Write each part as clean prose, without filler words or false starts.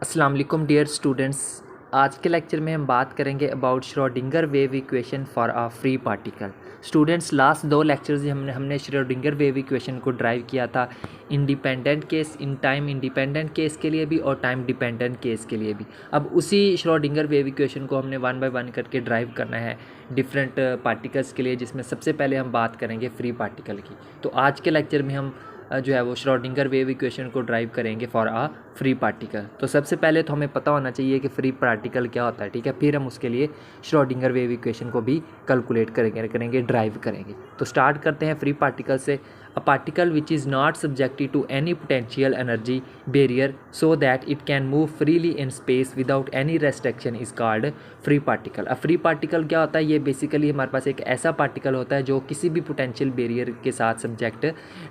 अस्सलाम वालेकुम dear students. आज के लेक्चर में हम बात करेंगे about Schrodinger wave equation for a free particle. Students, last दो लेक्चर्स हमने श्रोडिंगर वेव इक्वेशन को ड्राइव किया था independent case, in time independent case के लिए भी और टाइम डिपेंडेंट केस के लिए भी। अब उसी श्रोडिंगर वेव इक्वेशन को हमने वन बाय वन करके ड्राइव करना है डिफरेंट पार्टिकल्स के लिए, जिसमें सबसे पहले हम बात करेंगे फ्री पार्टिकल की। तो आज के लेक्चर में हम जो है वो श्रोडिंगर वेव इक्वेशन को ड्राइव करेंगे फॉर अ फ्री पार्टिकल। तो सबसे पहले तो हमें पता होना चाहिए कि फ्री पार्टिकल क्या होता है, ठीक है। फिर हम उसके लिए श्रोडिंगर वेव इक्वेशन को भी कैलकुलेट करेंगे ड्राइव करेंगे। तो स्टार्ट करते हैं फ्री पार्टिकल से। A particle which is not subjected to any potential energy barrier so that it can move freely in space without any restriction is called free particle. अब free particle क्या होता है? ये basically हमारे पास एक ऐसा particle होता है जो किसी भी पोटेंशियल बैरियर के साथ सब्जेक्ट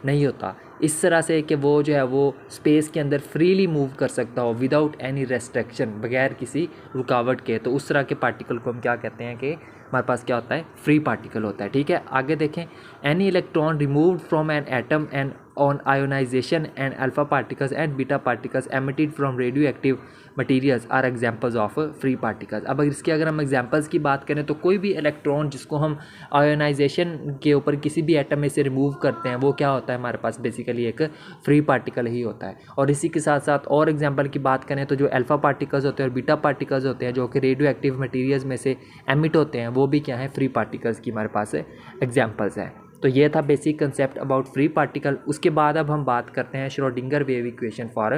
नहीं होता, इस तरह से कि वो जो है वो स्पेस के अंदर फ्रीली मूव कर सकता हो विदाउट एनी रेस्ट्रिक्शन, बगैर किसी रुकावट के। तो उस तरह के पार्टिकल को हम क्या कहते हैं कि हमारे पास क्या होता है? फ्री पार्टिकल होता है, ठीक है। आगे देखें, any electron removed from an atom and on ionisation and alpha particles and beta particles emitted from radioactive materials are examples of free particles. अब इसके अगर हम एग्जाम्पल्स की बात करें तो कोई भी इलेक्ट्रॉन जिसको हम आयोनाइजेशन के ऊपर किसी भी एटम में से रिमूव करते हैं वो क्या होता है? हमारे पास बेसिकली एक फ्री पार्टिकल ही होता है। और इसी के साथ साथ और एग्जाम्पल की बात करें तो जो अल्फा पार्टिकल्स होते हैं और बीटा पार्टिकल्स होते हैं जो कि रेडियो एक्टिव मटीरियल्स में से एमिट होते हैं, वो भी क्या है? फ्री पार्टिकल्स की हमारे पास एग्जाम्पल्स हैं। तो ये था basic concept about free particle. उसके बाद अब हम बात करते हैं Schrodinger wave equation for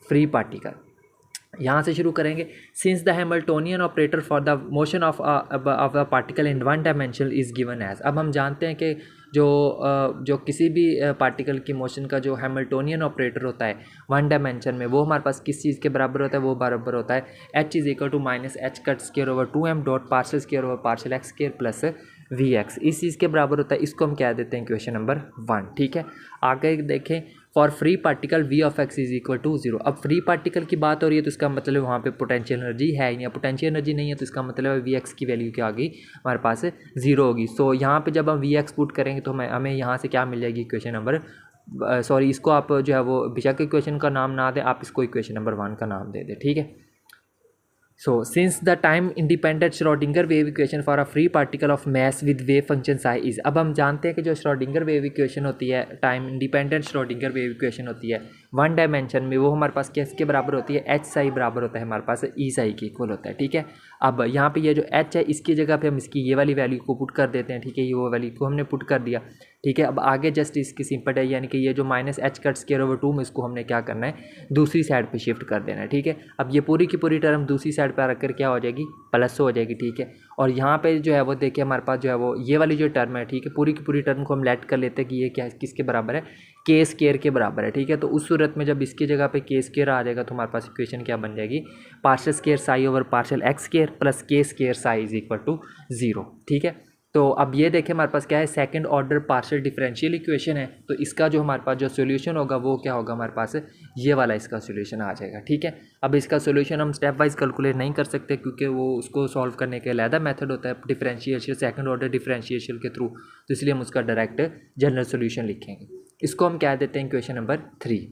free particle. यहाँ से शुरू करेंगे। Since the Hamiltonian operator for the motion of the particle in one dimension is given as. अब हम जानते हैं कि जो किसी भी पार्टिकल की मोशन का जो हैमिल्टोनियन ऑपरेटर होता है वन डायमेंशन में, वो हमारे पास किस चीज़ के बराबर होता है? वो बराबर होता है h is equal to minus h cut square over 2m dot partial square over partial x square plus vx, इस चीज़ के बराबर होता है। इसको हम कह देते हैं इक्वेशन नंबर 1, ठीक है। आगे देखें, for free particle v of x is equal to 0। अब फ्री पार्टिकल की बात हो रही है तो इसका मतलब वहाँ पे पोटेंशियल एनर्जी है ही नहीं, पोटेंशियल एनर्जी नहीं है तो इसका मतलब vx की वैल्यू क्या होगी? हमारे पास 0 होगी। सो यहाँ पे जब हम vx पुट करेंगे तो हमें यहाँ से क्या मिल जाएगी? इक्वेशन नंबर सॉरी, इसको आप जो है वो बेशक इक्वेशन का नाम ना दें, आप इसको इक्वेशन नंबर 1 का नाम दे दें, ठीक है। So, since the time independent Schrodinger wave equation for a free particle of mass with wave function psi is। अब हम जानते हैं कि जो Schrodinger wave equation होती है, time independent Schrodinger wave equation होती है वन डायमेंशन में, वो हमारे पास किसके बराबर होती है? एच साई बराबर होता है हमारे पास ई साई के इक्वल होता है, ठीक है। अब यहाँ पे ये जो एच है इसकी जगह पे हम इसकी ये वाली वैल्यू को पुट कर देते हैं, ठीक है। ये वो वैल्यू को हमने पुट कर दिया, ठीक है। अब आगे जस्ट इसकी सिंपल है, यानी कि ये जो minus h cut square over 2 में इसको हमने क्या करना है? दूसरी साइड पे शिफ्ट कर देना है, ठीक है। अब ये पूरी की पूरी टर्म दूसरी साइड पर रखकर क्या हो जाएगी? प्लस हो जाएगी, ठीक है। और यहाँ पे जो है वो देखिए हमारे पास जो है वो ये वाली जो टर्म है, ठीक है, पूरी की पूरी टर्म को हम लेट कर लेते हैं कि ये क्या किसके बराबर है? के स्केयर के बराबर है, ठीक है। तो उस सूरत में जब इसकी जगह पे के स्केयर आ जाएगा तो हमारे पास इक्वेशन क्या बन जाएगी? Partial square psi over partial x square plus k square psi is equal to 0, ठीक है। तो अब ये देखें हमारे पास क्या है? Second order partial differential equation है। तो इसका जो हमारे पास जो सॉल्यूशन होगा वो क्या होगा? हमारे पास ये वाला इसका सॉल्यूशन आ जाएगा, ठीक है। अब इसका सॉल्यूशन हम स्टेप वाइज कैलकुलेट नहीं कर सकते क्योंकि वो उसको सॉल्व करने के अलग मेथड होता है डिफरेंशिएशन, सेकंड ऑर्डर डिफरेंशिएशन के थ्रू। तो इसलिए हम उसका डायरेक्ट जनरल सॉल्यूशन लिखेंगे। इसको हम कह देते हैं इक्वेशन नंबर 3।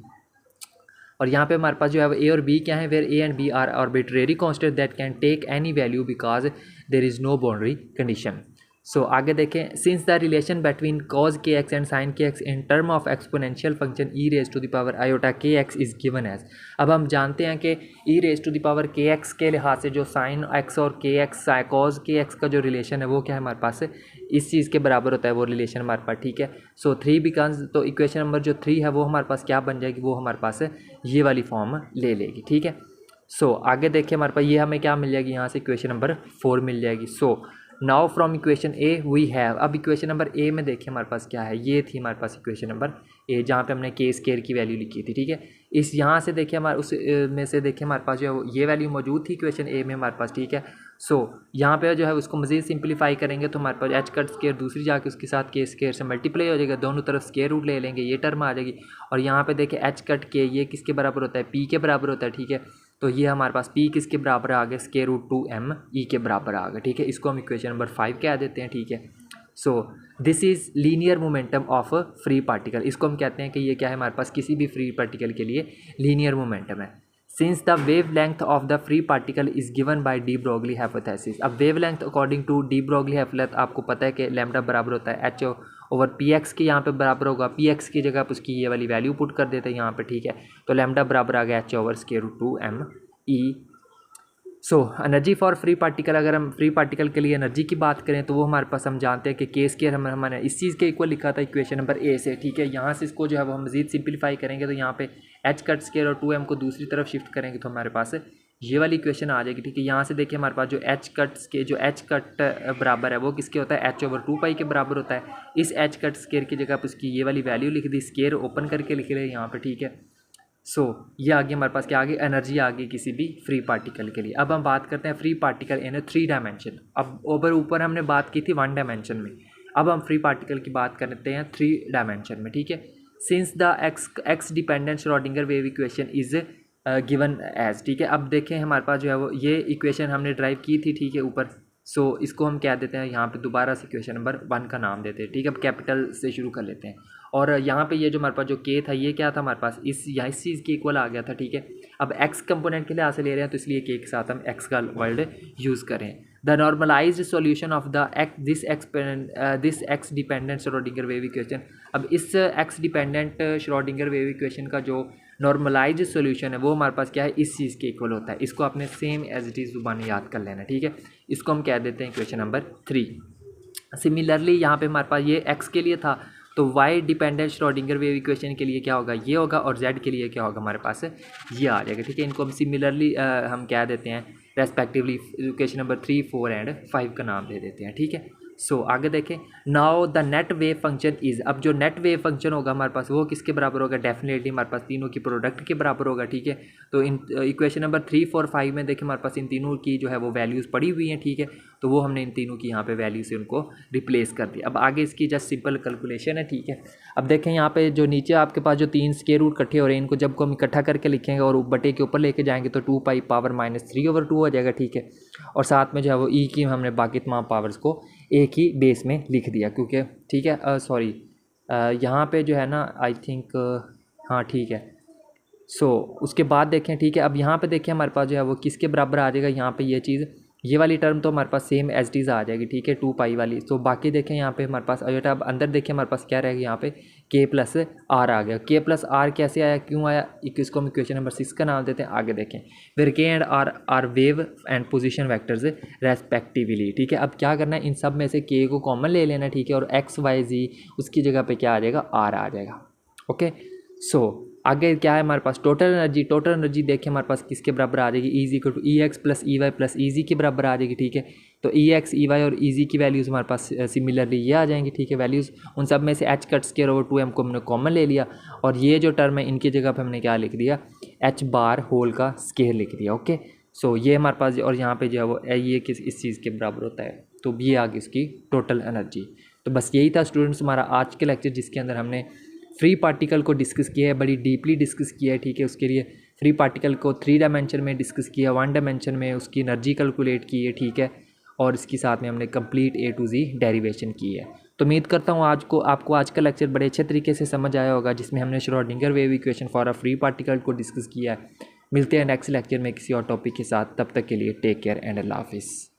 और यहाँ पे हमारे पास जो है ए और बी क्या है? Where A and B are arbitrary constant that can take any value because there is no boundary condition. So आगे देखें, since the relation between cos k x and sine k x in term of exponential function e raise to the power iota k x is given as. अब हम जानते हैं कि e raise to the power k x के लिहाज से जो sine x और के एक्स कॉज के एक्स का जो रिलेशन है वो क्या है? हमारे पास इस चीज़ के बराबर होता है वो रिलेशन हमारे पास, ठीक है। सो 3 बिकॉज, तो इक्वेशन नंबर जो 3 है वो हमारे पास क्या बन जाएगी? वो हमारे पास ये वाली फॉर्म ले लेगी, ठीक है। सो आगे देखिए हमारे पास ये हमें क्या मिल जाएगी? यहाँ से इक्वेशन नंबर 4 मिल जाएगी। So now from equation A V have, अब इक्वेशन नंबर ए में देखिए हमारे पास क्या है? ये थी हमारे पास इक्वेशन नंबर ए जहाँ पे हमने के स्केयर की वैल्यू लिखी थी, ठीक है। इस यहाँ से देखिए हमारे उस में से देखिए हमारे पास जो है ये वैल्यू मौजूद थी इक्वेशन ए में हमारे पास, ठीक है। सो यहाँ पे जो है उसको मज़ीद सिंप्लीफाई करेंगे तो हमारे पास एच कट स्केयर दूसरी जाके उसके साथ के स्केयर से मल्टीप्लाई हो जाएगा, दोनों तरफ स्केयर रूट ले लेंगे, ये टर्म आ जाएगी। और यहाँ पे देखिए एच कट के ये किसके बराबर होता है? पी के बराबर होता है, ठीक है। तो ये हमारे पास p किसके बराबर आ गया? स्केयर रूट 2m e के बराबर आ गया, ठीक है। इसको हम इक्वेशन नंबर 5 कह देते हैं, ठीक है। So this is linear momentum of free particle. इसको हम कहते हैं कि ये क्या है? हमारे पास किसी भी फ्री पार्टिकल के लिए लीनियर मोमेंटम है। Since the wavelength of the free particle is given by de Broglie hypothesis. अब wavelength according to de Broglie hypothesis आपको पता है कि लैम्डा बराबर होता है एच ओवर पी एक्स के, यहाँ पे बराबर होगा पी एक्स की जगह आप उसकी ये वाली वैल्यू पुट कर देते हैं यहाँ पे, ठीक है। तो लैम्डा बराबर आ गया h over square root 2 m E. So energy for free particle, अगर हम फ्री पार्टिकल के लिए एनर्जी की बात करें तो वो हमारे पास हम जानते हैं कि के स्क्वायर हमने इस चीज़ के इक्वल लिखा था इक्वेशन नंबर ए से, ठीक है। यहाँ से इसको जो है वो हम मज़ीद सिंप्लीफाई करेंगे तो यहाँ पे एच कट स्क्वायर और 2m को दूसरी तरफ शिफ्ट करेंगे तो हमारे पास ये वाली इक्वेशन आ जाएगी, ठीक है। यहाँ से देखिए हमारे पास जो एच कट बराबर है वो किसके होता है, एच ओवर 2 पाई के बराबर होता है। इस एच कट स्क्वायर की जगह आप उसकी ये वाली वैल्यू लिख दी, स्क्वायर ओपन करके लिख रहे हैं यहाँ पे, ठीक है। सो ये आगे हमारे पास क्या आ गई, एनर्जी आ गई किसी भी फ्री पार्टिकल के लिए। अब हम बात करते हैं फ्री पार्टिकल इन 3 डायमेंशन। अब ऊपर हमने बात की थी 1 डायमेंशन में, अब हम फ्री पार्टिकल की बात करते हैं 3 डायमेंशन में, ठीक है। Since the x dependent Schrodinger wave equation is given as, ठीक है। अब देखें हमारे पास जो है वो ये इक्वेशन हमने ड्राइव की थी, ठीक है, ऊपर। सो इसको हम क्या देते हैं यहाँ पे दोबारा से इक्वेशन नंबर 1 का नाम देते हैं, ठीक है। अब कैपिटल से शुरू कर लेते हैं और यहाँ पे ये जो हमारे पास जो के था ये क्या था हमारे पास इस चीज़ के इक्वल आ गया था, ठीक है। अब एक्स कंपोनेंट के लिए हासिल ले रहे हैं तो इसलिए के साथ हम एक्स का वर्ड यूज़ करें। The normalised solution of the this x dependent Schrodinger wave equation. अब इस x dependent Schrodinger wave equation का जो नॉर्मलाइज्ड सॉल्यूशन है वो हमारे पास क्या है, इस चीज़ के इक्वल होता है। इसको आपने सेम एज इट इज़ जुबानी याद कर लेना, ठीक है। इसको हम कह देते हैं इक्वेशन नंबर 3। सिमिलरली यहाँ पे हमारे पास ये एक्स के लिए था तो y dependent Schrodinger wave equation के लिए क्या होगा, ये होगा, और जेड के लिए क्या होगा हमारे पास ये आ जाएगा, ठीक है। इनको हम सिमिलरली हम क्या देते हैं रेस्पेक्टिवली इक्वेशन नंबर 3, 4 एंड 5 का नाम दे देते हैं, ठीक है। सो आगे देखें, now the net wave function is, अब जो नेट वेव फंक्शन होगा हमारे पास वो किसके बराबर होगा, डेफिनेटली हमारे पास तीनों की प्रोडक्ट के बराबर होगा, ठीक है। तो इन इक्वेशन नंबर 3, 4, 5 में देखें हमारे पास इन तीनों की जो है वो वैल्यूज़ पड़ी हुई हैं, ठीक है। तो वो हमने इन तीनों की यहाँ पे वैल्यू से उनको रिप्लेस कर दिया। अब आगे इसकी जस्ट सिंपल कैलकुलेशन है, ठीक है। अब देखें यहाँ पे जो नीचे आपके पास जो 3 स्क्वायर रूट इकट्ठे हो रहे हैं इनको जब को हम इकट्ठा करके लिखेंगे और बटे के ऊपर लेके जाएंगे तो 2 पाई पावर -3/2 हो जाएगा, ठीक है। और साथ में जो है वो ई की हमने बाकी तमाम पावर्स को एक ही बेस में लिख दिया क्योंकि, ठीक है, सॉरी यहाँ पे जो है ना आई थिंक हाँ ठीक है। सो उसके बाद देखें, ठीक है। अब यहाँ पे देखें हमारे पास जो है वो किसके बराबर आ जाएगा, यहाँ पे ये चीज़ ये वाली टर्म तो हमारे पास सेम एज टीज़ आ जाएगी, ठीक है, 2 पाई वाली। तो बाकी देखें यहाँ पे हमारे पास अयोटा, अब अंदर देखें हमारे पास क्या रहेगा, यहाँ पे के प्लस आर आ गया। के प्लस आर कैसे आया, क्यों आया, इसको हम इक्वेशन नंबर 6 का नाम देते हैं। आगे देखें, where k and r wave and position vectors respectively, ठीक है। अब क्या करना है, इन सब में से के को कॉमन ले लेना, ठीक है, और एक्स वाई जी उसकी जगह पर क्या आ जाएगा, आर आ जाएगा, ओके। सो आगे क्या है हमारे पास, टोटल एनर्जी देखिए हमारे पास किसके बराबर आ जाएगी, E is equal to E x plus E y plus E g के बराबर आ जाएगी, ठीक है। तो ई एक्स ई वाई और ई जी की वैल्यूज़ हमारे पास सिमिलरली ये आ जाएंगी, ठीक है। वैल्यूज़ उन सब में से H cut square over 2m को हमने कॉमन ले लिया और ये जो टर्म है इनकी जगह पर हमने क्या लिख दिया, एच बार होल का स्क्वायर लिख दिया, ओके। सो ये हमारे पास, और यहाँ पर जो है वो ये किस इस चीज़ के बराबर होता है, तो ये आ गई इसकी टोटल एनर्जी। तो बस यही था स्टूडेंट्स हमारा आज के लेक्चर जिसके अंदर हमने फ्री पार्टिकल को डिस्कस किया है, बड़ी डीपली डिस्कस किया है, ठीक है। उसके लिए फ्री पार्टिकल को 3 डायमेंशन में डिस्कस किया, 1 डायमेंशन में उसकी एनर्जी कैलकुलेट की है, ठीक है। और इसके साथ में हमने complete A to Z derivation की है। तो उम्मीद करता हूँ आपको आज का लेक्चर बड़े अच्छे तरीके से समझ आया होगा जिसमें हमने Schrodinger wave equation for a free particle को डिस्कस किया है। मिलते हैं नेक्स्ट लेक्चर में किसी और टॉपिक के साथ, तब तक के लिए टेक केयर एंड अल्लाह हाफिज़।